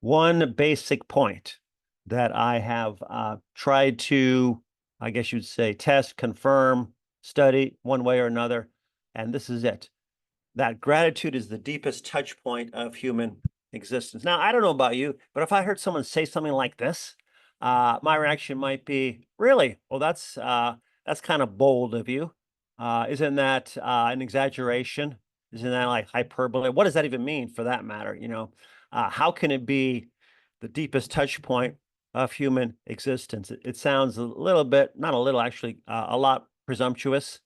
one basic point that I have tried to, I guess you'd say, test, confirm, study one way or another, and this is it. That gratitude is the deepest touch point of human existence. Now, I don't know about you, but if I heard someone say something like this, my reaction might be, "Really? Well, that's kind of bold of you. Isn't that an exaggeration? Isn't that like hyperbole? What does that even mean, for that matter? How can it be the deepest touch point of human existence? It sounds a little bit, not a little, actually, a lot presumptuous,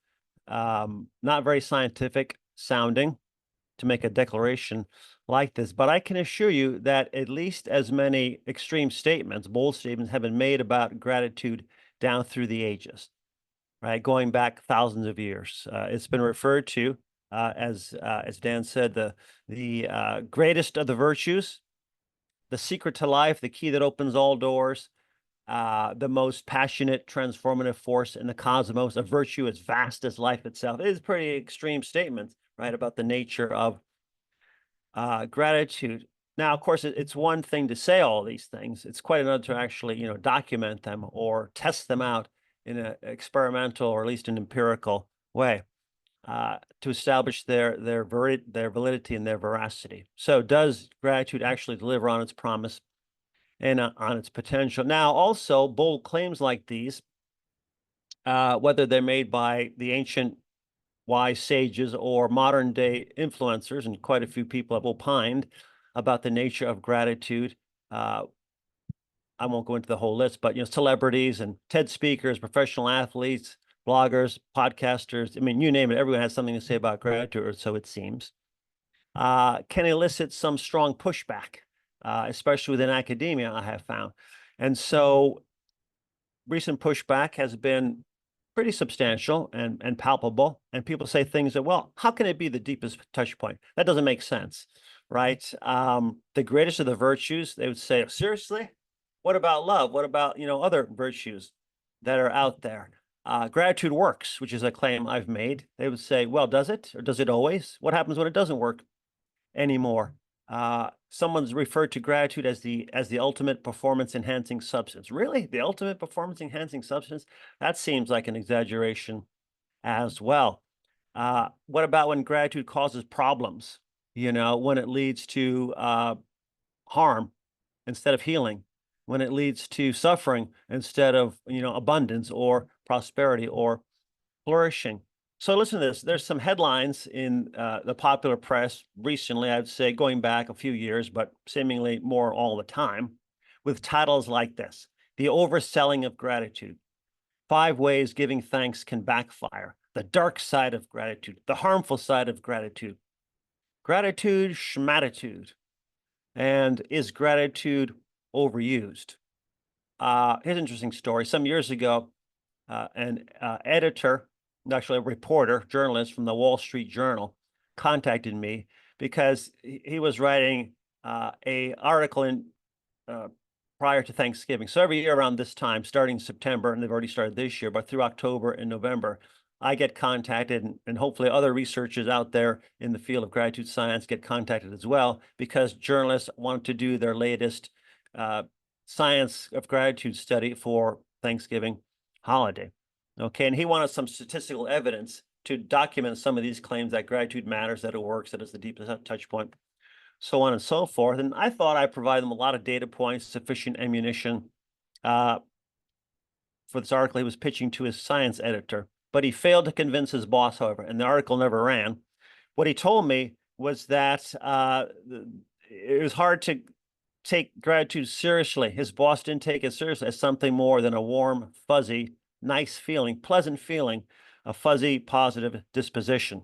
not very scientific sounding to make a declaration like this. But I can assure you that at least as many extreme statements, bold statements, have been made about gratitude down through the ages, right? Going back thousands of years. It's been referred to as Dan said, the greatest of the virtues, the secret to life, the key that opens all doors, the most passionate, transformative force in the cosmos, a virtue as vast as life itself. It is pretty extreme statements, right, about the nature of gratitude. Now, of course, it's one thing to say all these things. It's quite another to actually, document them or test them out in an experimental or at least an empirical way to establish their validity and their veracity. So, does gratitude actually deliver on its promise and on its potential? Now, also, bold claims like these, whether they're made by the ancient wise sages or modern day influencers, and quite a few people have opined about the nature of gratitude. I won't go into the whole list, but celebrities and TED speakers, professional athletes, bloggers, podcasters. I mean, you name it, everyone has something to say about gratitude, or so it seems. Can elicit some strong pushback, especially within academia, I have found. And so recent pushback has been pretty substantial and palpable. And people say things that, well, how can it be the deepest touch point? That doesn't make sense, right? The greatest of the virtues, they would say, seriously? What about love? What about, other virtues that are out there? Gratitude works, which is a claim I've made. They would say, well, does it? Or does it always? What happens when it doesn't work anymore? Someone's referred to gratitude as the ultimate performance enhancing substance. Really? The ultimate performance enhancing substance? That seems like an exaggeration as well. What about when gratitude causes problems? When it leads to harm instead of healing, when it leads to suffering instead of, abundance or prosperity or flourishing. So listen to this. There's some headlines in the popular press recently, I'd say going back a few years, but seemingly more all the time, with titles like this: The Overselling of Gratitude, 5 Ways Giving Thanks Can Backfire, The Dark Side of Gratitude, The Harmful Side of Gratitude, Gratitude Schmatitude, and Is Gratitude Overused? Here's an interesting story. Some years ago, an editor, actually a reporter, journalist from the Wall Street Journal, contacted me because he was writing a article in prior to Thanksgiving. So every year around this time, starting September, and they've already started this year, but through October and November, I get contacted, and hopefully other researchers out there in the field of gratitude science get contacted as well, because journalists want to do their latest science of gratitude study for Thanksgiving holiday. Okay, and he wanted some statistical evidence to document some of these claims that gratitude matters, that it works, that it's the deepest touch point, so on and so forth. And I thought I'd provide them a lot of data points, sufficient ammunition for this article he was pitching to his science editor. But he failed to convince his boss, however, and the article never ran. What he told me was that it was hard to take gratitude seriously. His boss didn't take it seriously as something more than a warm, fuzzy, nice feeling, pleasant feeling, a fuzzy, positive disposition.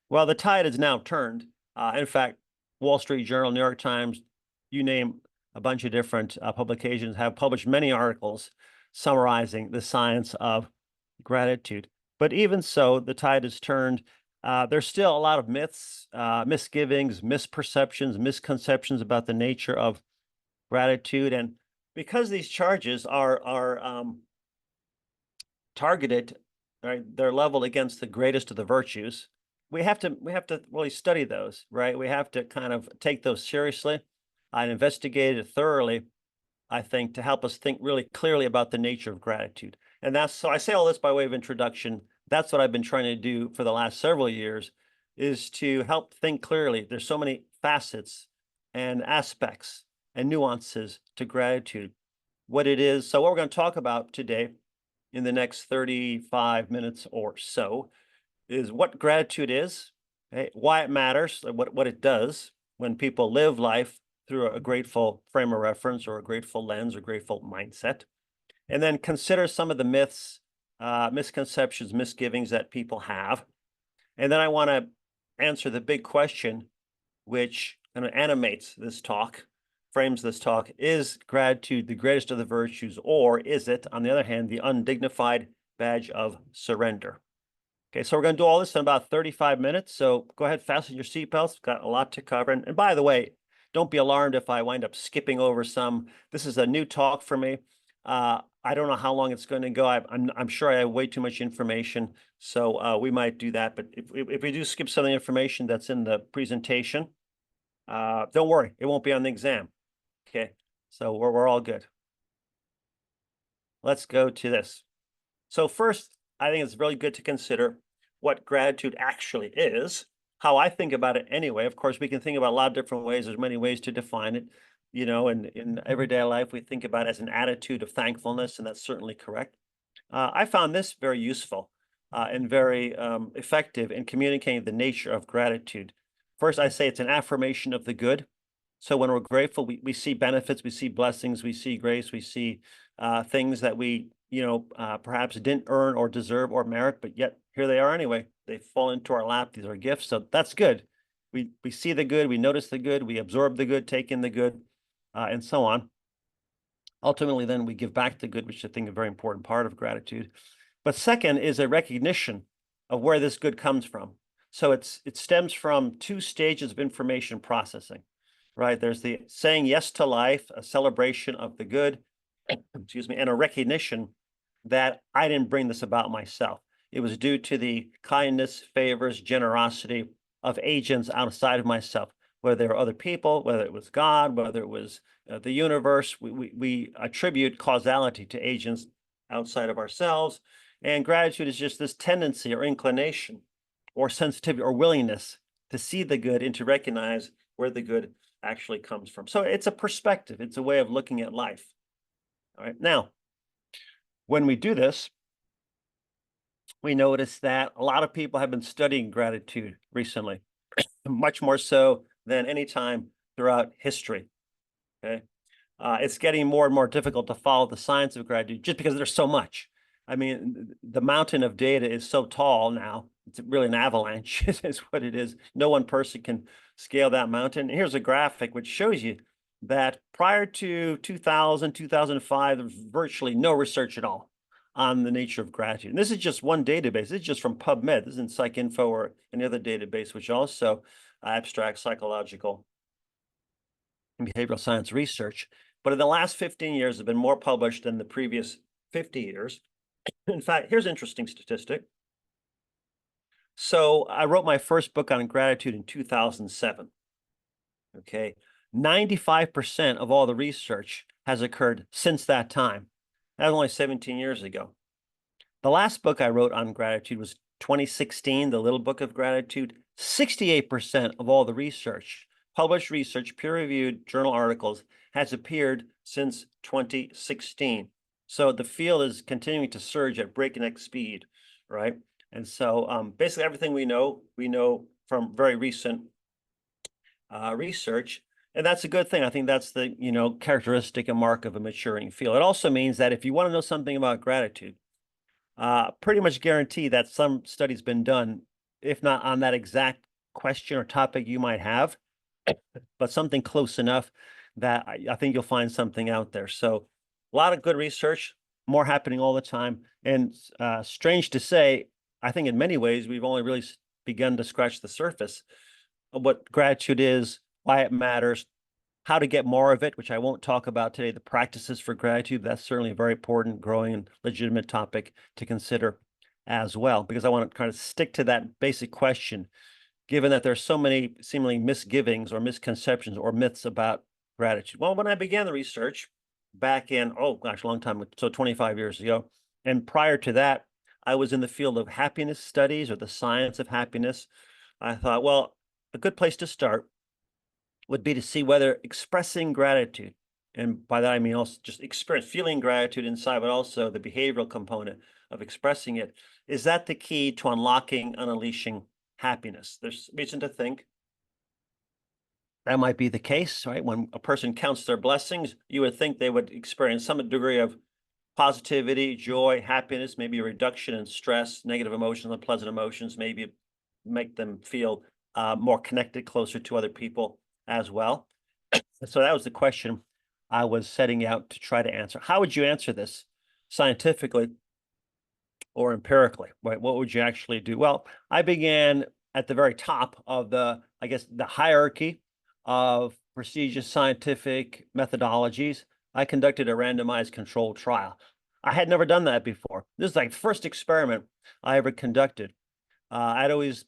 Well, the tide has now turned. In fact, Wall Street Journal, New York Times, you name a bunch of different publications have published many articles summarizing the science of gratitude. But even so, the tide has turned. There's still a lot of myths, misgivings, misperceptions, misconceptions about the nature of gratitude. And because these charges are targeted, right, they're leveled against the greatest of the virtues, we have to really study those, right? We have to kind of take those seriously. and investigated it thoroughly, I think, to help us think really clearly about the nature of gratitude. And that's, so I say all this by way of introduction. That's what I've been trying to do for the last several years, is to help think clearly. There's so many facets and aspects and nuances to gratitude, what it is. So what we're going to talk about today in the next 35 minutes or so is what gratitude is, okay, why it matters, what it does when people live life through a grateful frame of reference or a grateful lens or grateful mindset, and then consider some of the myths, misconceptions, misgivings that people have. And then I want to answer the big question, which kind of animates this talk, frames this talk: is gratitude the greatest of the virtues, or is it, on the other hand, the undignified badge of surrender? Okay, so we're going to do all this in about 35 minutes. So go ahead, fasten your seatbelts. We've got a lot to cover. And by the way, don't be alarmed if I wind up skipping over some. This is a new talk for me. I don't know how long it's going to go. I'm sure I have way too much information, so we might do that. But if we do skip some of the information that's in the presentation, don't worry, it won't be on the exam. Okay, so we're all good. Let's go to this. So first, I think it's really good to consider what gratitude actually is, how I think about it anyway. Of course, we can think about a lot of different ways. There's many ways to define it. You know, in everyday life, we think about it as an attitude of thankfulness, and that's certainly correct. I found this very useful and very effective in communicating the nature of gratitude. First, I say it's an affirmation of the good. So when we're grateful, we see benefits, we see blessings, we see grace, we see things that we, perhaps didn't earn or deserve or merit, but yet here they are anyway. They fall into our lap. These are gifts. So that's good. We see the good, we notice the good, we absorb the good, take in the good, and so on. Ultimately, then we give back the good, which I think is a very important part of gratitude. But second is a recognition of where this good comes from. So it stems from two stages of information processing, right? There's the saying yes to life, a celebration of the good, excuse me, and a recognition that I didn't bring this about myself. It was due to the kindness, favors, generosity of agents outside of myself, whether they were other people, whether it was God, whether it was the universe. We attribute causality to agents outside of ourselves. And gratitude is just this tendency or inclination or sensitivity or willingness to see the good and to recognize where the good actually comes from. So it's a perspective. It's a way of looking at life. All right. Now, when we do this, we notice that a lot of people have been studying gratitude recently, much more so than any time throughout history. Okay. It's getting more and more difficult to follow the science of gratitude just because there's so much. I mean, the mountain of data is so tall now. It's really an avalanche is what it is. No one person can scale that mountain. Here's a graphic which shows you that prior to 2000, 2005, there's virtually no research at all on the nature of gratitude. And this is just one database. This is just from PubMed. This isn't PsycInfo or any other database, which also abstracts psychological and behavioral science research. But in the last 15 years, there's been more published than the previous 50 years. In fact, here's an interesting statistic. So I wrote my first book on gratitude in 2007. Okay. 95% of all the research has occurred since that time. That was only 17 years ago. The last book I wrote on gratitude was 2016, The Little Book of Gratitude. 68% of all the research, published research, peer-reviewed journal articles, has appeared since 2016. So the field is continuing to surge at breakneck speed, right? And so basically everything we know from very recent research, and that's a good thing. I think that's the characteristic and mark of a maturing field. It also means that if you want to know something about gratitude, pretty much guarantee that some study's been done, if not on that exact question or topic you might have, but something close enough that I think you'll find something out there. So a lot of good research, more happening all the time. And strange to say, I think in many ways, we've only really begun to scratch the surface of what gratitude is, why it matters, how to get more of it, which I won't talk about today, the practices for gratitude. That's certainly a very important, growing, and legitimate topic to consider as well, because I want to kind of stick to that basic question, given that there's so many seemingly misgivings or misconceptions or myths about gratitude? Well, when I began the research back in, oh gosh, a long time, so 25 years ago, and prior to that, I was in the field of happiness studies or the science of happiness. I thought, well, a good place to start would be to see whether expressing gratitude, and by that I mean also just experience feeling gratitude inside, but also the behavioral component of expressing it, is that the key to unlocking and unleashing happiness? There's reason to think that might be the case, right? When a person counts their blessings, you would think they would experience some degree of positivity, joy, happiness, maybe a reduction in stress, negative emotions, unpleasant emotions, maybe make them feel more connected, closer to other people as well. So that was the question I was setting out to try to answer. How would you answer this scientifically or empirically, right? What would you actually do? Well, I began at the very top of the, I guess, the hierarchy of prestigious scientific methodologies. I conducted a randomized controlled trial. I had never done that before. This is like the first experiment I ever conducted. I'd always,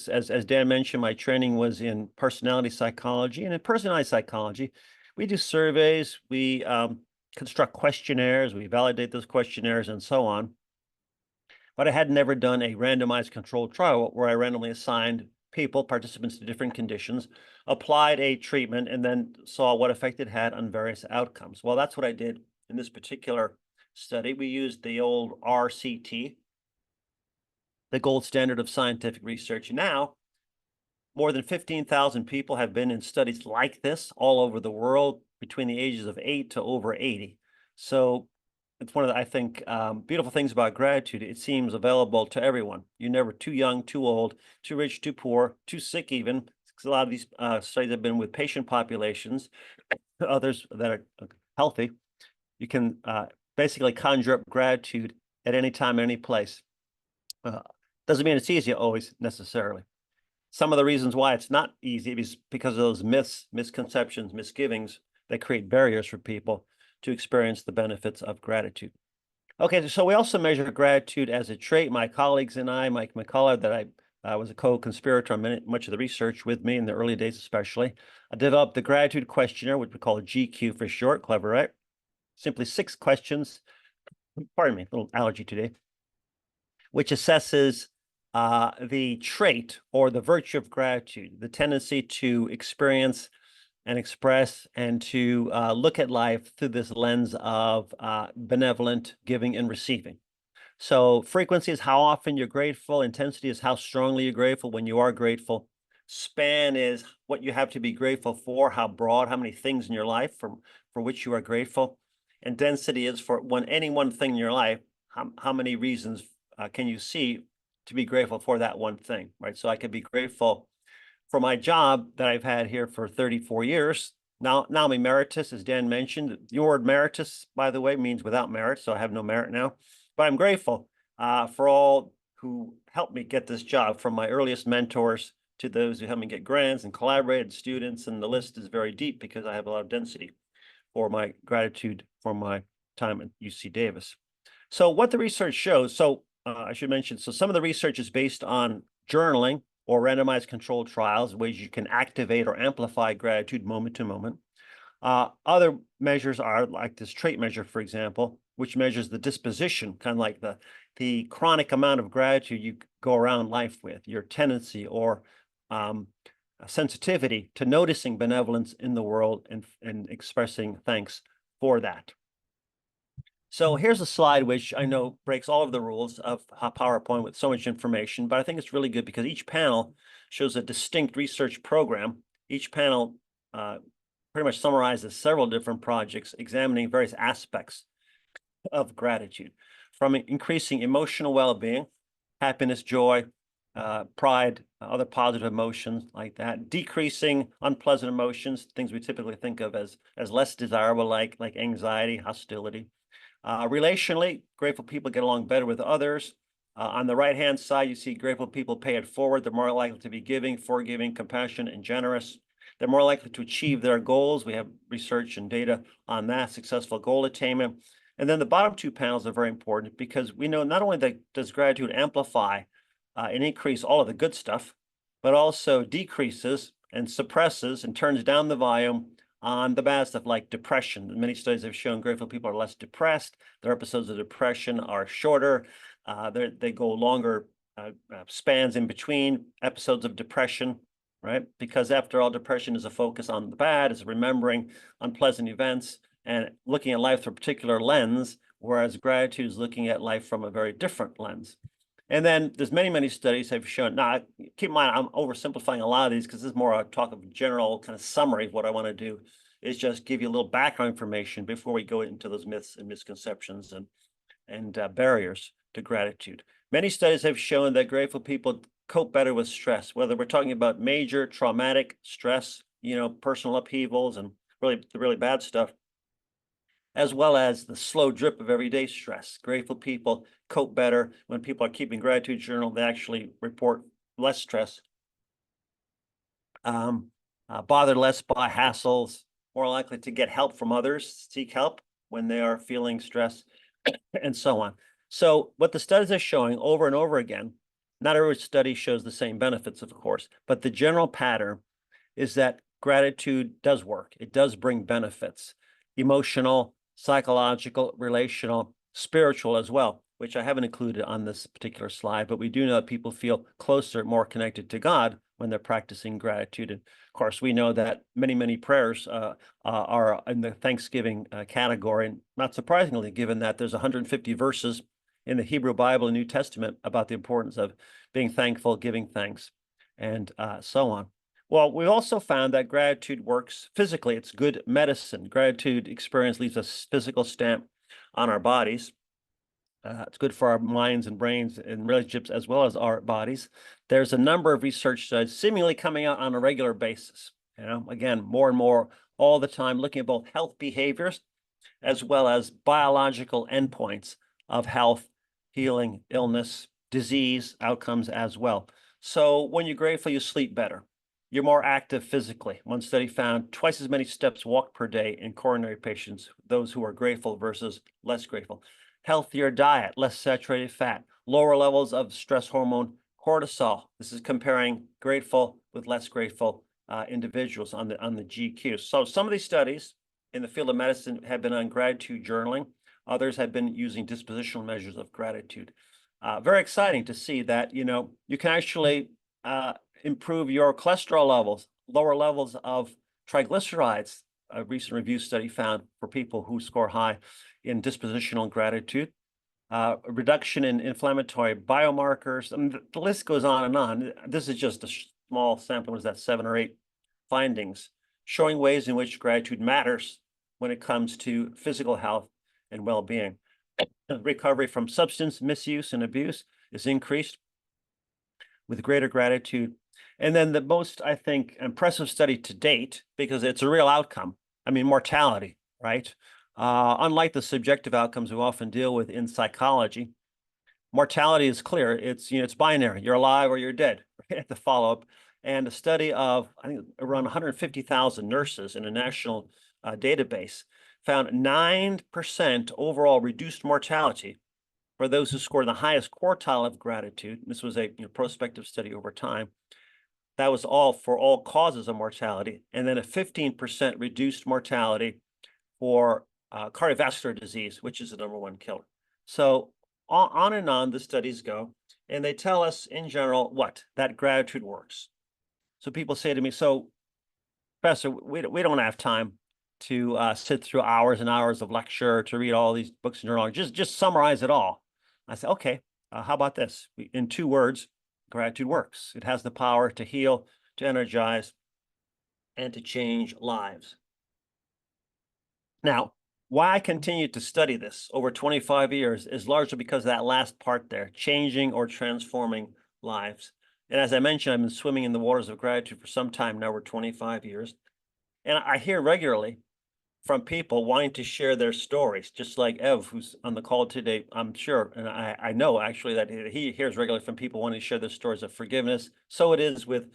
as Dan mentioned, my training was in personality psychology, and in personality psychology, we do surveys, we construct questionnaires, we validate those questionnaires, and so on. But I had never done a randomized controlled trial where I randomly assigned people, participants to different conditions, applied a treatment, and then saw what effect it had on various outcomes. Well, that's what I did in this particular study. We used the old RCT, the gold standard of scientific research. Now, more than 15,000 people have been in studies like this all over the world between the ages of 8 to over 80. So it's one of the, I think, beautiful things about gratitude. It seems available to everyone. You're never too young, too old, too rich, too poor, too sick even. Because a lot of these studies have been with patient populations, others that are healthy. You can basically conjure up gratitude at any time, any place. Doesn't mean it's easy always necessarily. Some of the reasons why it's not easy is because of those myths, misconceptions, misgivings that create barriers for people to experience the benefits of gratitude. Okay, so we also measure gratitude as a trait. My colleagues and I, Mike McCullough, that I was a co-conspirator on much of the research with me in the early days especially, I developed the gratitude questionnaire, which we call GQ for short. Clever, right? Simply 6 questions. Pardon me, a little allergy today. Which assesses the trait or the virtue of gratitude, the tendency to experience and express and to look at life through this lens of benevolent giving and receiving. So frequency is how often you're grateful. Intensity is how strongly you're grateful when you are grateful. Span is what you have to be grateful for, how broad, how many things in your life for which you are grateful. And density is for any one thing in your life, how many reasons can you see to be grateful for that one thing, right? So I could be grateful for my job that I've had here for 34 years. Now I'm emeritus, as Dan mentioned. The word emeritus, by the way, means without merit, so I have no merit now. But I'm grateful for all who helped me get this job, from my earliest mentors to those who helped me get grants and collaborated, students, and the list is very deep because I have a lot of density for my gratitude for my time at UC Davis. So what the research shows, I should mention, so some of the research is based on journaling or randomized controlled trials, ways you can activate or amplify gratitude moment to moment. Other measures are like this trait measure, for example, which measures the disposition, kind of like the chronic amount of gratitude you go around life with, your tendency or sensitivity to noticing benevolence in the world and expressing thanks for that. So here's a slide which I know breaks all of the rules of PowerPoint with so much information, but I think it's really good because each panel shows a distinct research program. Each panel pretty much summarizes several different projects examining various aspects of gratitude, from increasing emotional well-being, happiness, joy, pride, other positive emotions like that, decreasing unpleasant emotions, things we typically think of as less desirable, like anxiety, hostility. Relationally, grateful people get along better with others. On the right-hand side, you see grateful people pay it forward. They're more likely to be giving, forgiving, compassionate, and generous. They're more likely to achieve their goals. We have research and data on that, successful goal attainment. And then the bottom 2 panels are very important because we know not only that does gratitude amplify and increase all of the good stuff, but also decreases and suppresses and turns down the volume on the bad stuff like depression. Many studies have shown grateful people are less depressed. Their episodes of depression are shorter. They go longer spans in between episodes of depression, right? Because after all, depression is a focus on the bad, is remembering unpleasant events and looking at life through a particular lens, whereas gratitude is looking at life from a very different lens. And then there's many studies have shown, now keep in mind, I'm oversimplifying a lot of these because this is more a talk of general kind of summary of what I want to do is just give you a little background information before we go into those myths and misconceptions and barriers to gratitude. Many studies have shown that grateful people cope better with stress, whether we're talking about major traumatic stress, personal upheavals and the really bad stuff, as well as the slow drip of everyday stress. Grateful people cope better. When people are keeping gratitude journal, they actually report less stress, bothered less by hassles, more likely to get help from others, seek help when they are feeling stress, and so on. So what the studies are showing over and over again, not every study shows the same benefits, of course, but the general pattern is that gratitude does work. It does bring benefits, emotional, psychological, relational, spiritual as well, which I haven't included on this particular slide, but we do know that people feel closer, more connected to God when they're practicing gratitude. And of course, we know that many prayers are in the Thanksgiving category. And not surprisingly, given that there's 150 verses in the Hebrew Bible and New Testament about the importance of being thankful, giving thanks, and so on. Well, we also found that gratitude works physically. It's good medicine. Gratitude experience leaves a physical stamp on our bodies. It's good for our minds and brains and relationships as well as our bodies. There's a number of research studies seemingly coming out on a regular basis. Again, more and more all the time, looking at both health behaviors as well as biological endpoints of health, healing, illness, disease outcomes as well. So when you're grateful, you sleep better. You're more active physically. One study found twice as many steps walked per day in coronary patients, those who are grateful versus less grateful. Healthier diet, less saturated fat, lower levels of stress hormone cortisol. This is comparing grateful with less grateful individuals on the GQ. So some of these studies in the field of medicine have been on gratitude journaling. Others have been using dispositional measures of gratitude. Very exciting to see that, you can actually improve your cholesterol levels, lower levels of triglycerides. A recent review study found for people who score high in dispositional gratitude, a reduction in inflammatory biomarkers. I mean, the list goes on and on. This is just a small sample. Was that 7 or 8 findings showing ways in which gratitude matters when it comes to physical health and well-being. Recovery from substance misuse and abuse is increased with greater gratitude. And then the most, I think, impressive study to date, because it's a real outcome, mortality, right? Unlike the subjective outcomes we often deal with in psychology, mortality is clear. It's binary. You're alive or you're dead at the follow-up. And a study of, I think, around 150,000 nurses in a national database found 9% overall reduced mortality for those who scored the highest quartile of gratitude. This was a prospective study over time. That was all for all causes of mortality. And then a 15% reduced mortality for cardiovascular disease, which is the #1 killer. So on and on the studies go. And they tell us in general, that gratitude works. So people say to me, so Professor, we don't have time to sit through hours and hours of lecture, to read all these books and journals. Just summarize it all. I said, okay, how about this? In 2 words, gratitude works. It has the power to heal, to energize, and to change lives. Now, why I continue to study this over 25 years is largely because of that last part there, changing or transforming lives. And as I mentioned, I've been swimming in the waters of gratitude for some time now, over 25 years. And I hear regularly from people wanting to share their stories, just like Ev, who's on the call today, I'm sure, and I know actually that he hears regularly from people wanting to share their stories of forgiveness. So it is with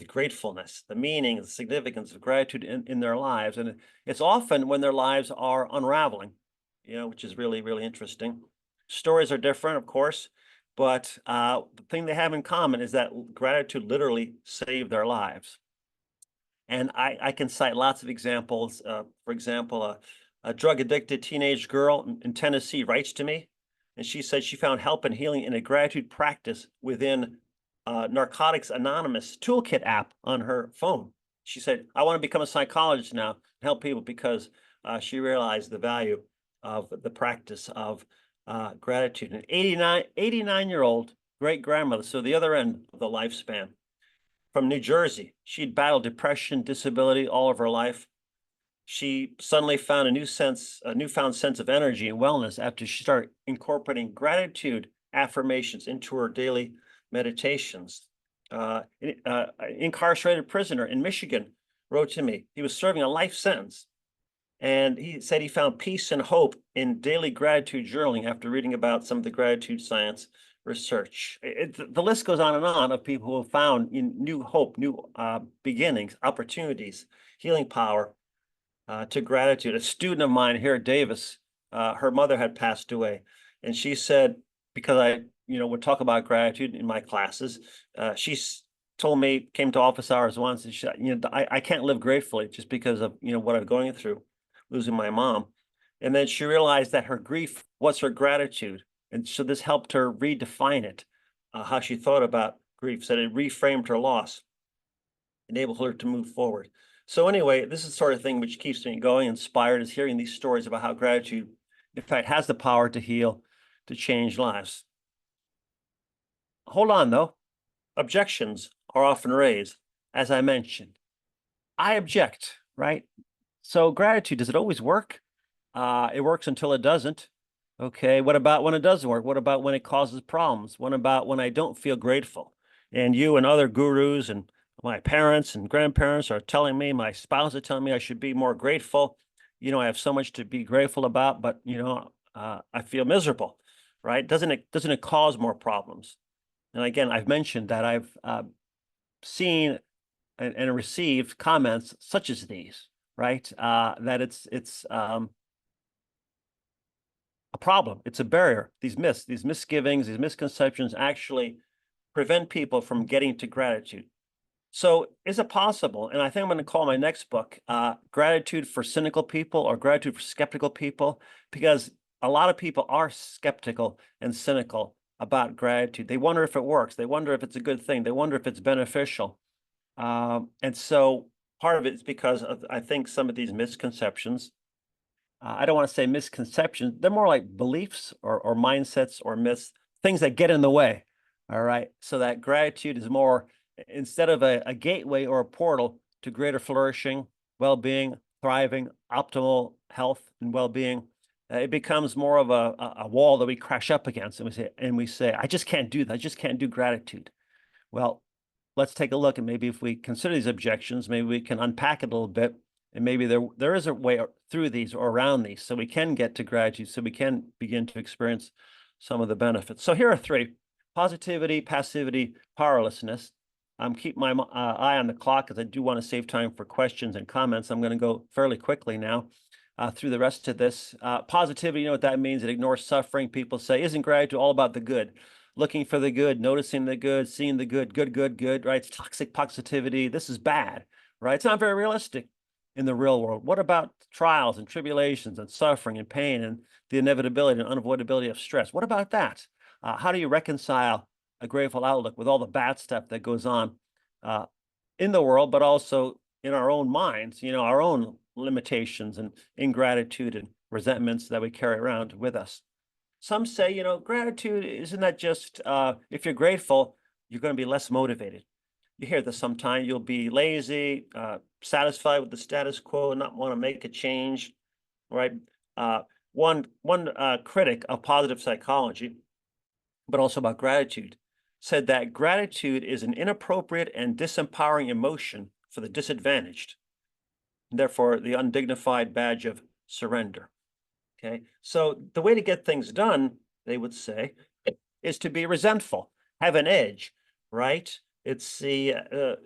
gratefulness, the meaning, the significance of gratitude in their lives. And it's often when their lives are unraveling, which is really, really interesting. Stories are different, of course, but the thing they have in common is that gratitude literally saved their lives. And I can cite lots of examples. For example, a drug-addicted teenage girl in Tennessee writes to me, and she said she found help and healing in a gratitude practice within Narcotics Anonymous toolkit app on her phone. She said, I want to become a psychologist now and help people because she realized the value of the practice of gratitude. An 89-year-old great-grandmother, so the other end of the lifespan, from New Jersey. She'd battled depression, disability all of her life. She suddenly found a newfound sense of energy and wellness after she started incorporating gratitude affirmations into her daily meditations. Incarcerated prisoner in Michigan wrote to me. He was serving a life sentence, and he said he found peace and hope in daily gratitude journaling after reading about some of the gratitude science research. The list goes on and on of people who have found new hope, new beginnings, opportunities, healing power to gratitude. A student of mine here at Davis, her mother had passed away, and she said, because I would talk about gratitude in my classes, she told me, came to office hours once, and she said, I can't live gratefully just because of what I'm going through, losing my mom. And then she realized that her grief was her gratitude. And so this helped her redefine it, how she thought about grief, said it reframed her loss, enabled her to move forward. So anyway, this is the sort of thing which keeps me going, inspired, is hearing these stories about how gratitude, in fact, has the power to heal, to change lives. Hold on, though. Objections are often raised, as I mentioned. I object, right? So gratitude, does it always work? It works until it doesn't. Okay, what about when it doesn't work? What about when it causes problems? What about when I don't feel grateful? And you and other gurus and my parents and grandparents are telling me, my spouse is telling me I should be more grateful. I have so much to be grateful about, but I feel miserable, right? Doesn't it cause more problems? And again, I've mentioned that I've seen and received comments such as these, right? That it's a problem. It's a barrier. These myths, these misgivings, these misconceptions actually prevent people from getting to gratitude. So is it possible? And I think I'm going to call my next book Gratitude for Cynical People or Gratitude for Skeptical People, because a lot of people are skeptical and cynical about gratitude. They wonder if it works. They wonder if it's a good thing. They wonder if it's beneficial. And so part of it is because of, I think, some of these misconceptions. I don't want to say misconceptions. They're more like beliefs or mindsets or myths, things that get in the way. All right. So that gratitude is more, instead of a gateway or a portal to greater flourishing, well-being, thriving, optimal health and well-being, it becomes more of a wall that we crash up against, and we say, I just can't do that. I just can't do gratitude. Well, let's take a look, and maybe if we consider these objections, maybe we can unpack it a little bit, and maybe there is a way through these or around these, so we can get to gratitude, so we can begin to experience some of the benefits. So here are three: positivity, passivity, powerlessness. Keep my eye on the clock because I do want to save time for questions and comments. I'm going to go fairly quickly now through the rest of this. Positivity, you know what that means? It ignores suffering. People say, isn't gratitude all about the good? Looking for the good, noticing the good, seeing the good, good, right? It's toxic positivity. This is bad, right? It's not very realistic in the real world. What about trials and tribulations and suffering and pain and the inevitability and unavoidability of stress? What about that? How do you reconcile a grateful outlook with all the bad stuff that goes on in the world, but also in our own minds, our own limitations and ingratitude and resentments that we carry around with us? Some say, gratitude, isn't that just if you're grateful, you're going to be less motivated. You hear this sometimes. You'll be lazy, satisfied with the status quo, and not want to make a change, right? One critic of positive psychology, but also about gratitude, said that gratitude is an inappropriate and disempowering emotion for the disadvantaged, and therefore the undignified badge of surrender. Okay, so the way to get things done, they would say, is to be resentful, have an edge, right? It's the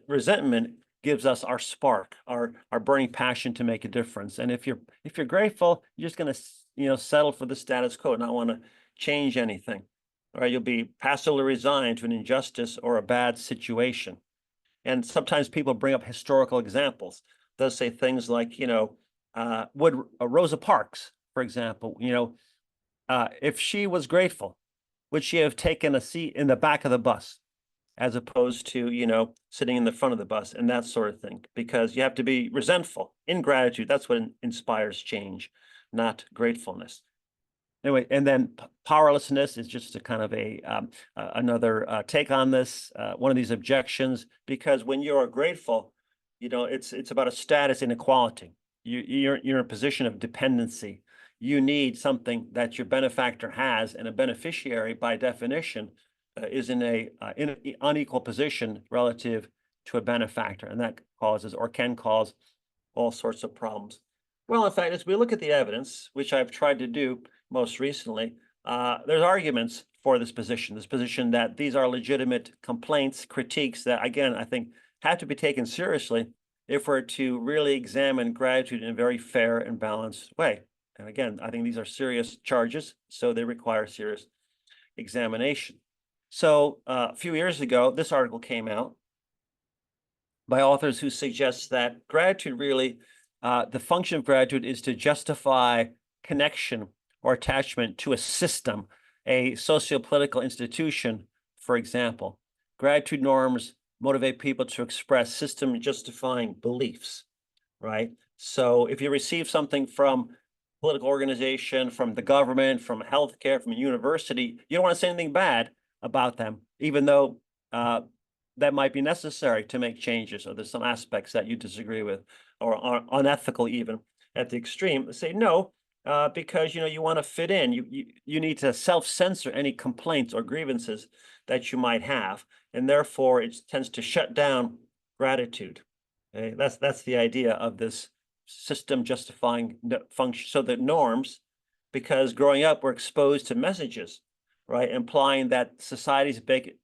resentment gives us our spark, our burning passion to make a difference. And if you're grateful, you're just going to settle for the status quo, not want to change anything. All right, you'll be passively resigned to an injustice or a bad situation. And sometimes people bring up historical examples. They'll say things like, would Rosa Parks, for example, if she was grateful, would she have taken a seat in the back of the bus as opposed to, sitting in the front of the bus and that sort of thing? Because you have to be resentful. Ingratitude, that's what inspires change, not gratefulness. Anyway, and then powerlessness is just a kind of another take on this, one of these objections, because when you are grateful, it's about a status inequality. You're in a position of dependency. You need something that your benefactor has, and a beneficiary, by definition, is in an unequal position relative to a benefactor, and that causes or can cause all sorts of problems. Well, in fact, as we look at the evidence, which I've tried to do most recently, there's arguments for this position that these are legitimate complaints, critiques that, again, I think have to be taken seriously if we're to really examine gratitude in a very fair and balanced way. And again, I think these are serious charges, so they require serious examination. So a few years ago, this article came out by authors who suggest that gratitude really, the function of gratitude is to justify connection or attachment to a system, a socio-political institution, for example. Gratitude norms motivate people to express system-justifying beliefs, right? So if you receive something from political organization, from the government, from healthcare, from a university, you don't want to say anything bad about them, even though that might be necessary to make changes, or there's some aspects that you disagree with, or are unethical even at the extreme. Say no, because you want to fit in. You need to self-censor any complaints or grievances that you might have, and therefore it tends to shut down gratitude. Okay? That's the idea of this system justifying function. So the norms, because growing up we're exposed to messages, right, implying that society's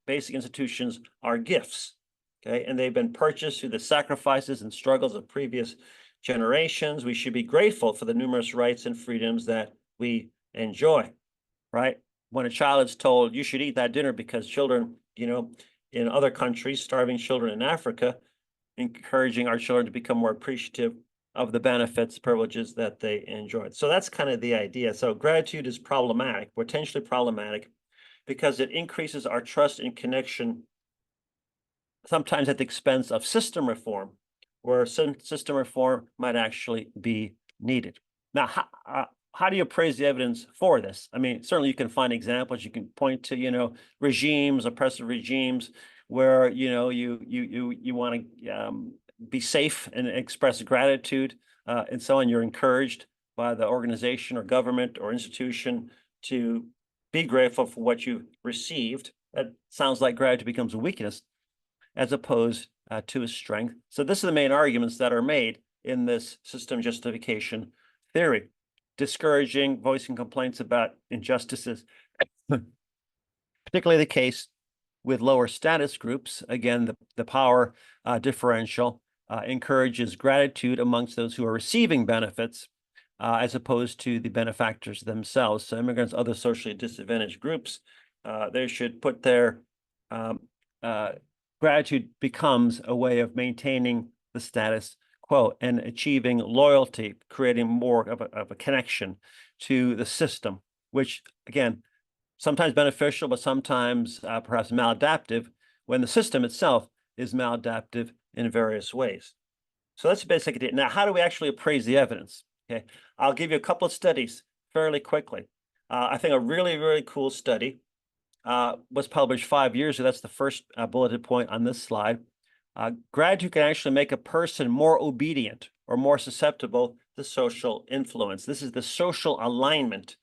basic institutions are gifts, okay, and they've been purchased through the sacrifices and struggles of previous generations. We should be grateful for the numerous rights and freedoms that we enjoy, right? When a child is told you should eat that dinner because children, in other countries, starving children in Africa, encouraging our children to become more appreciative of the benefits, privileges that they enjoyed. So that's kind of the idea. So gratitude is problematic, potentially problematic, because it increases our trust and connection, sometimes at the expense of system reform, where system reform might actually be needed. Now, how do you appraise the evidence for this? I mean, certainly you can find examples. You can point to, regimes, oppressive regimes, where, you want to be safe and express gratitude, and so on. You're encouraged by the organization or government or institution to be grateful for what you received. That sounds like gratitude becomes a weakness as opposed to a strength. So this are the main arguments that are made in this system justification theory. Discouraging, voicing complaints about injustices, particularly the case with lower status groups. Again, the power differential encourages gratitude amongst those who are receiving benefits, as opposed to the benefactors themselves. So immigrants, other socially disadvantaged groups, they should put their gratitude becomes a way of maintaining the status quo and achieving loyalty, creating more of a connection to the system, which, again, sometimes beneficial, but sometimes perhaps maladaptive when the system itself is maladaptive in various ways. So that's basically it. Now, how do we actually appraise the evidence? Okay, I'll give you a couple of studies fairly quickly. I think a really, really cool study was published 5 years ago. That's the first bulleted point on this slide. Gratitude can actually make a person more obedient or more susceptible to social influence. This is the social alignment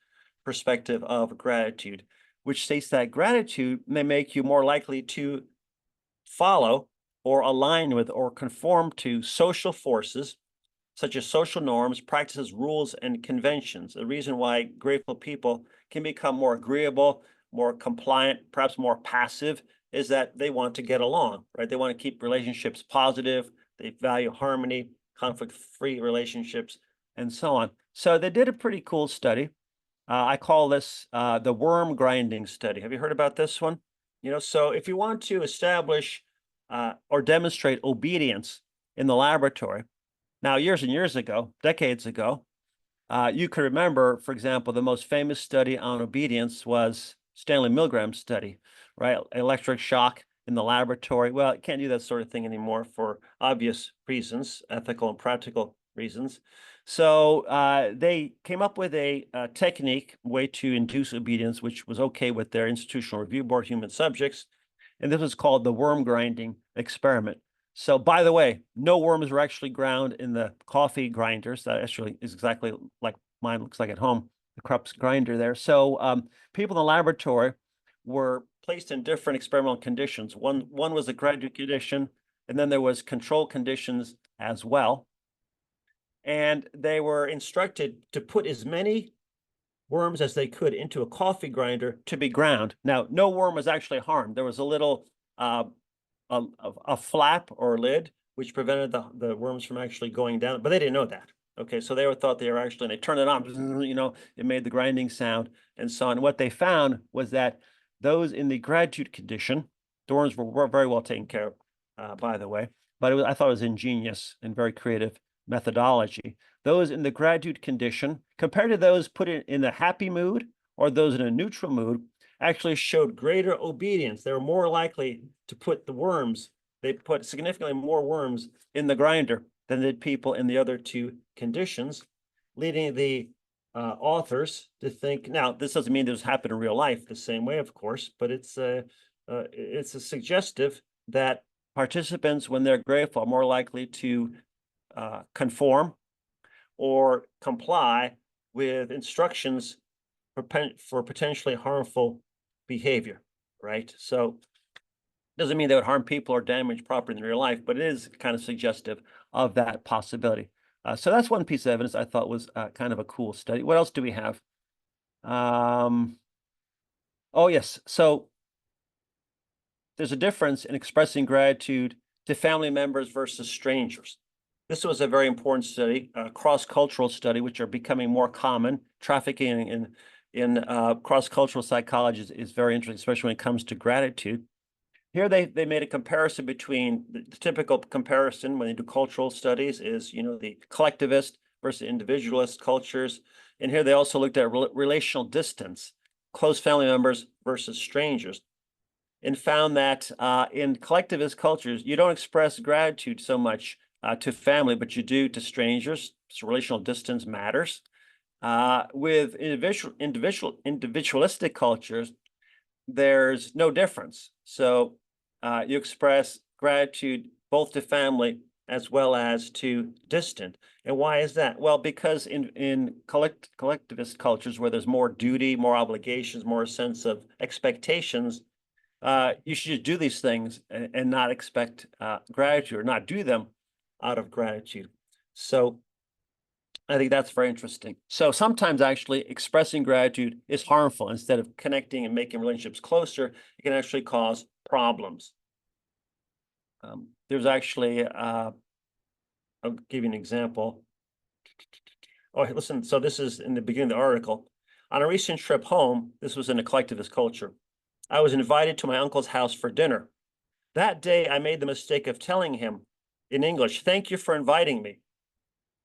perspective of gratitude, which states that gratitude may make you more likely to follow or align with or conform to social forces, such as social norms, practices, rules, and conventions. The reason why grateful people can become more agreeable, more compliant, perhaps more passive, is that they want to get along, right? They want to keep relationships positive. They value harmony, conflict-free relationships, and so on. So they did a pretty cool study. I call this the worm grinding study. Have you heard about this one? So if you want to establish or demonstrate obedience in the laboratory. Now, years and years ago, decades ago, you could remember, for example, the most famous study on obedience was Stanley Milgram's study, right? Electric shock in the laboratory. Well, you can't do that sort of thing anymore for obvious reasons, ethical and practical reasons. So they came up with a technique, way to induce obedience, which was okay with their institutional review board, human subjects. And this was called the worm grinding experiment. So, by the way, no worms were actually ground in the coffee grinders. That actually is exactly like mine looks like at home, the Krupp's grinder there. So, people in the laboratory were placed in different experimental conditions. One was a graduate condition, and then there was control conditions as well. And they were instructed to put as many worms as they could into a coffee grinder to be ground. Now, no worm was actually harmed. There was a little a flap or lid which prevented the worms from actually going down, but they didn't know that. Okay, so they thought they were actually, and they turned it on, you know, it made the grinding sound and so on. What they found was that those in the graduate condition, the worms were very well taken care of, by the way, but I thought it was ingenious and very creative methodology. Those in the graduate condition, compared to those put in a happy mood or those in a neutral mood, actually showed greater obedience. They were more likely to put the worms, they put significantly more worms in the grinder than did people in the other two conditions, leading the authors to think, now, this doesn't mean this happened in real life the same way, of course, but it's a suggestive that participants, when they're grateful, are more likely to conform or comply with instructions for potentially harmful behavior, right? So doesn't mean they would harm people or damage property in real life, but it is kind of suggestive of that possibility. So that's one piece of evidence I thought was kind of a cool study. What else do we have? Oh, yes. So there's a difference in expressing gratitude to family members versus strangers. This was a very important study, a cross-cultural study, which are becoming more common. Trafficking in cross-cultural psychology is very interesting, especially when it comes to gratitude. Here they made a comparison between the typical comparison when they do cultural studies is, you know, the collectivist versus individualist cultures. And here they also looked at relational distance, close family members versus strangers, and found that in collectivist cultures, you don't express gratitude so much to family, but you do to strangers. So relational distance matters. With individualistic cultures, there's no difference. So you express gratitude both to family as well as to distant. And why is that? Well, because in collectivist cultures where there's more duty, more obligations, more sense of expectations, you should just do these things and not expect gratitude or not do them out of gratitude. So I think that's very interesting. So sometimes actually expressing gratitude is harmful. Instead of connecting and making relationships closer, it can actually cause problems. There's actually, I'll give you an example. Oh, listen, so this is in the beginning of the article. On a recent trip home, this was in a collectivist culture, I was invited to my uncle's house for dinner. That day, I made the mistake of telling him in English, "Thank you for inviting me."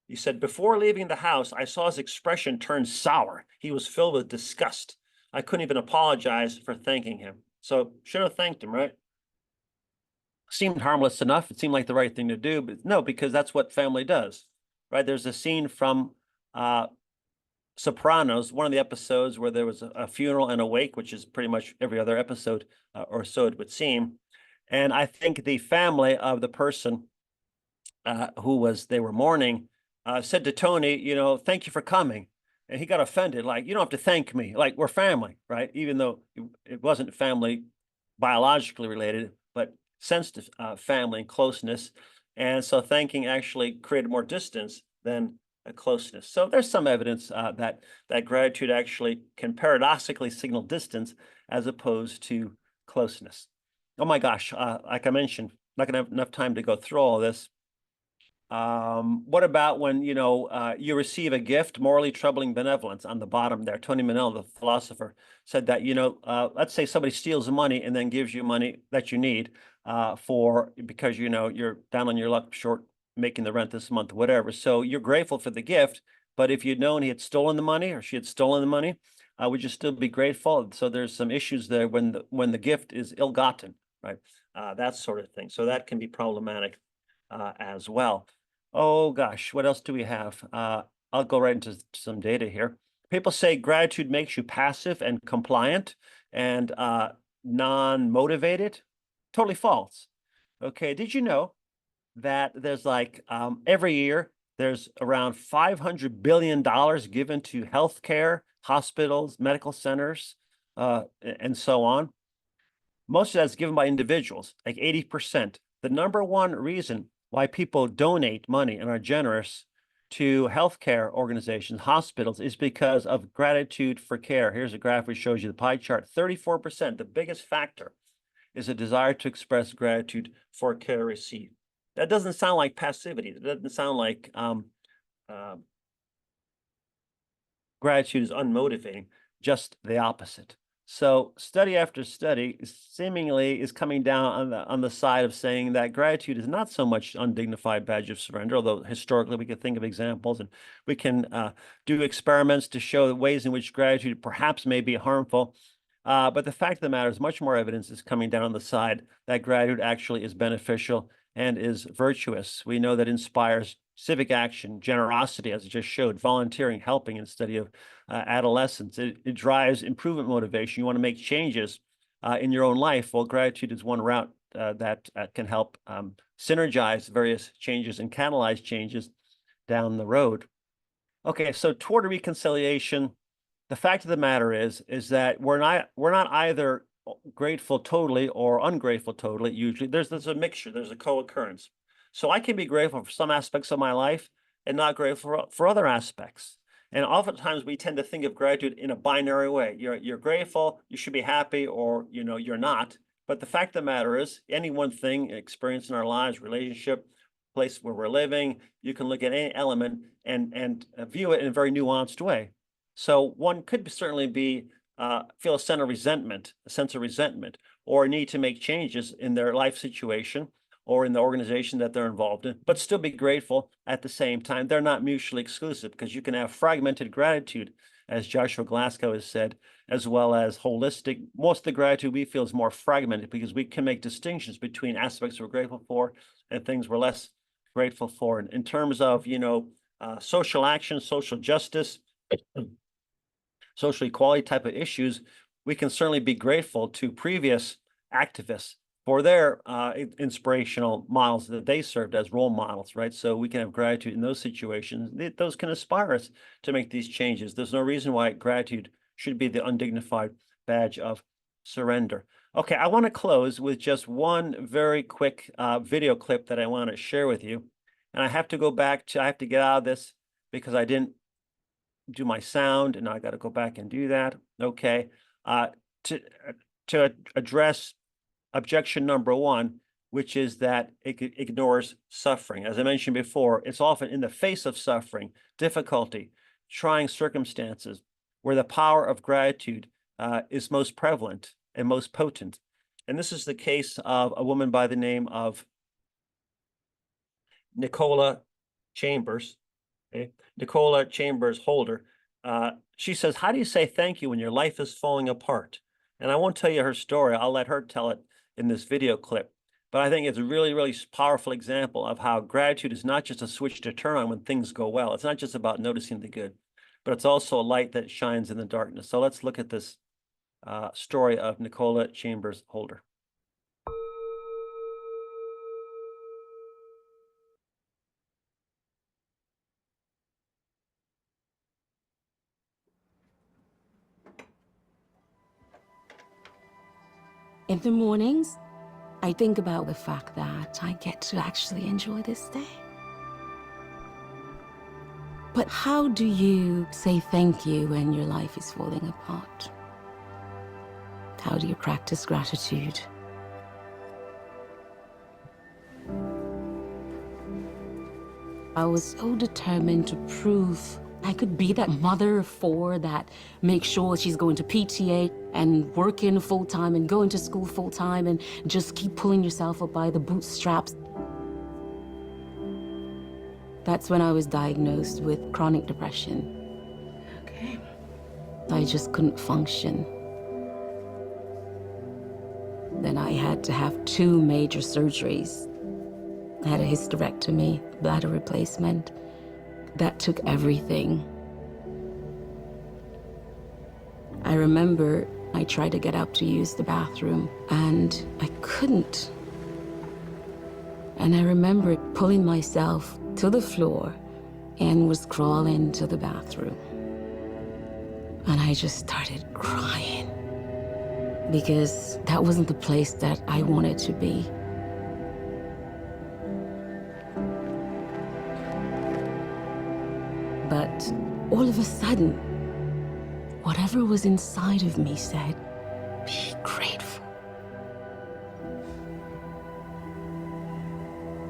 He said, "Before leaving the house, I saw his expression turn sour. He was filled with disgust. I couldn't even apologize for thanking him." So should have thanked him, right? Seemed harmless enough. It seemed like the right thing to do, but no, because that's what family does, right? There's a scene from Sopranos, one of the episodes where there was a funeral and a wake, which is pretty much every other episode or so it would seem. And I think the family of the person they were mourning said to Tony, you know, "Thank you for coming." And he got offended, like, "You don't have to thank me. Like, we're family," right? Even though it wasn't family biologically related, but sensed family and closeness. And so thanking actually created more distance than a closeness. So there's some evidence that gratitude actually can paradoxically signal distance as opposed to closeness. Oh my gosh, like I mentioned, not gonna have enough time to go through all this. What about when, you know, you receive a gift, morally troubling benevolence on the bottom there? Tony Manel, the philosopher, said that, you know, let's say somebody steals money and then gives you money that you need. because you're down on your luck, short making the rent this month, whatever. So you're grateful for the gift, but if you'd known he had stolen the money or she had stolen the money, would you still be grateful? So there's some issues there when the gift is ill-gotten, right? That sort of thing. So that can be problematic as well. Oh gosh, what else do we have? I'll go right into some data here. People say gratitude makes you passive and compliant and non-motivated. Totally false. Okay, did you know that there's every year there's around $500 billion given to healthcare, hospitals, medical centers, and so on. Most of that's given by individuals, like 80%. The number one reason why people donate money and are generous to healthcare organizations, hospitals, is because of gratitude for care. Here's a graph which shows you the pie chart. 34%, the biggest factor, is a desire to express gratitude for care received. That doesn't sound like passivity. That doesn't sound like gratitude is unmotivating, just the opposite. So study after study seemingly is coming down on the side of saying that gratitude is not so much undignified badge of surrender, although historically we could think of examples and we can do experiments to show the ways in which gratitude perhaps may be harmful. But the fact of the matter is much more evidence is coming down on the side that gratitude actually is beneficial and is virtuous. We know that inspires civic action, generosity, as I just showed, volunteering, helping instead of adolescence. It drives improvement motivation. You want to make changes in your own life. Well, gratitude is one route that can help synergize various changes and catalyze changes down the road. Okay, so toward a reconciliation, the fact of the matter is that we're not either grateful totally or ungrateful totally. Usually there's a mixture, there's a co-occurrence. So I can be grateful for some aspects of my life and not grateful for other aspects. And oftentimes we tend to think of gratitude in a binary way. You're grateful, you should be happy, or you're not. But the fact of the matter is, any one thing, experience in our lives, relationship, place where we're living, you can look at any element and view it in a very nuanced way. So one could certainly feel a sense of resentment, or need to make changes in their life situation or in the organization that they're involved in, but still be grateful at the same time. They're not mutually exclusive, because you can have fragmented gratitude, as Joshua Glasgow has said, as well as holistic. Most of the gratitude we feel is more fragmented because we can make distinctions between aspects we're grateful for and things we're less grateful for. And in terms of, social action, social justice, social equality type of issues, we can certainly be grateful to previous activists for their inspirational models that they served as role models, right? So we can have gratitude in those situations. Those can inspire us to make these changes. There's no reason why gratitude should be the undignified badge of surrender. Okay, I want to close with just one very quick video clip that I want to share with you. And I have to get out of this because I didn't do my sound, and I got to go back and do that. Okay, to address objection number one, which is that it ignores suffering. As I mentioned before, it's often in the face of suffering, difficulty, trying circumstances, where the power of gratitude is most prevalent and most potent. And this is the case of a woman by the name of Nicola Chambers. Okay? Nicola Chambers Holder. She says, how do you say thank you when your life is falling apart? And I won't tell you her story. I'll let her tell it in this video clip. But I think it's a really, really powerful example of how gratitude is not just a switch to turn on when things go well. It's not just about noticing the good, but it's also a light that shines in the darkness. So let's look at this story of Nicola Chambers Holder. In the mornings, I think about the fact that I get to actually enjoy this day. But how do you say thank you when your life is falling apart? How do you practice gratitude? I was so determined to prove I could be that mother of four that makes sure she's going to PTA and working full time and going to school full time and just keep pulling yourself up by the bootstraps. That's when I was diagnosed with chronic depression. Okay. I just couldn't function. Then I had to have 2 major surgeries. I had a hysterectomy, bladder replacement. That took everything. I remember I tried to get up to use the bathroom, and I couldn't. And I remember pulling myself to the floor and was crawling to the bathroom. And I just started crying because that wasn't the place that I wanted to be. But all of a sudden, whatever was inside of me said, be grateful.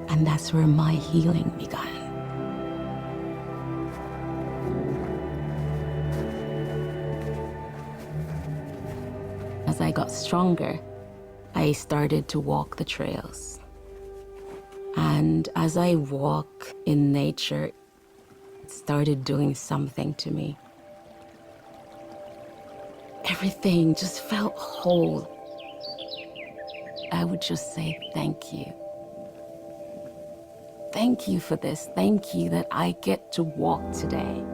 And that's where my healing began. As I got stronger, I started to walk the trails. And as I walk in nature, it started doing something to me. Everything just felt whole. I would just say thank you. Thank you for this. Thank you that I get to walk today.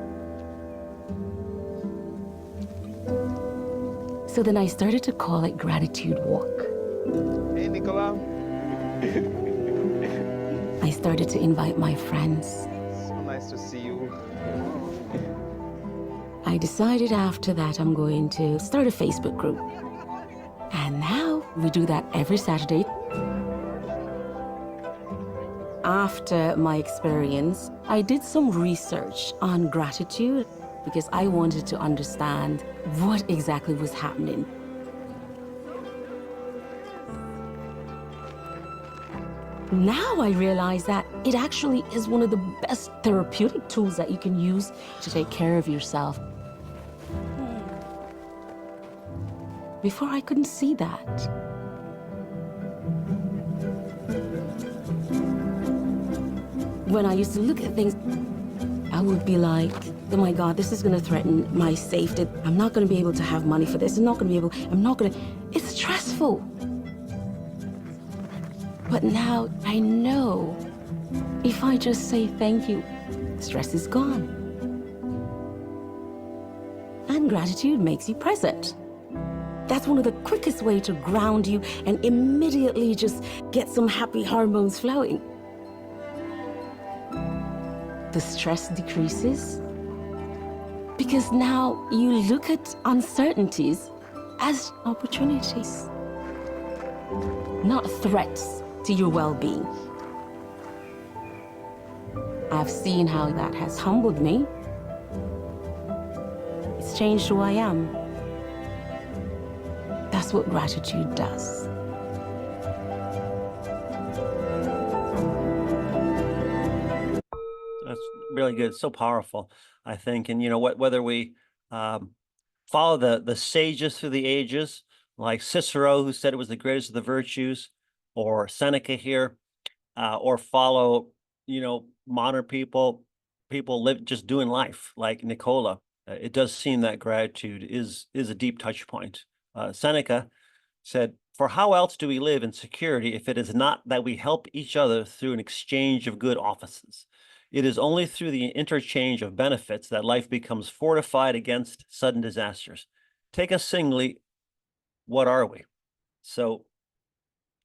So then I started to call it Gratitude Walk. Hey, Nicola. I started to invite my friends. So nice to see you. I decided after that I'm going to start a Facebook group. And now we do that every Saturday. After my experience, I did some research on gratitude because I wanted to understand what exactly was happening. Now I realize that it actually is one of the best therapeutic tools that you can use to take care of yourself. Before I couldn't see that. When I used to look at things, I would be like, oh my God, this is gonna threaten my safety. I'm not gonna be able to have money for this. It's stressful. But now I know if I just say thank you, stress is gone. And gratitude makes you present. That's one of the quickest ways to ground you and immediately just get some happy hormones flowing. The stress decreases because now you look at uncertainties as opportunities, not threats to your well-being. I've seen how that has humbled me. It's changed who I am. That's what gratitude does. That's really good. So powerful, I think. And whether we follow the sages through the ages, like Cicero, who said it was the greatest of the virtues, or Seneca here, or follow, modern people live just doing life, like Nicola. It does seem that gratitude is a deep touch point. Seneca said, "For how else do we live in security if it is not that we help each other through an exchange of good offices? It is only through the interchange of benefits that life becomes fortified against sudden disasters. Take us singly, what are we?" So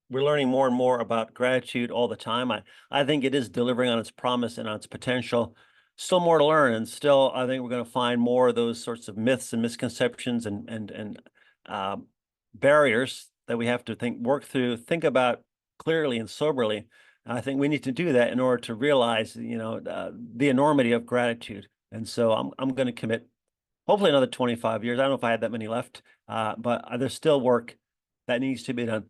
we're learning more and more about gratitude all the time. I think it is delivering on its promise and on its potential. Still more to learn, and still I think we're going to find more of those sorts of myths and misconceptions and barriers that we have to work through, think about clearly and soberly. And I think we need to do that in order to realize, the enormity of gratitude. And so I'm going to commit hopefully another 25 years. I don't know if I had that many left, but there's still work that needs to be done.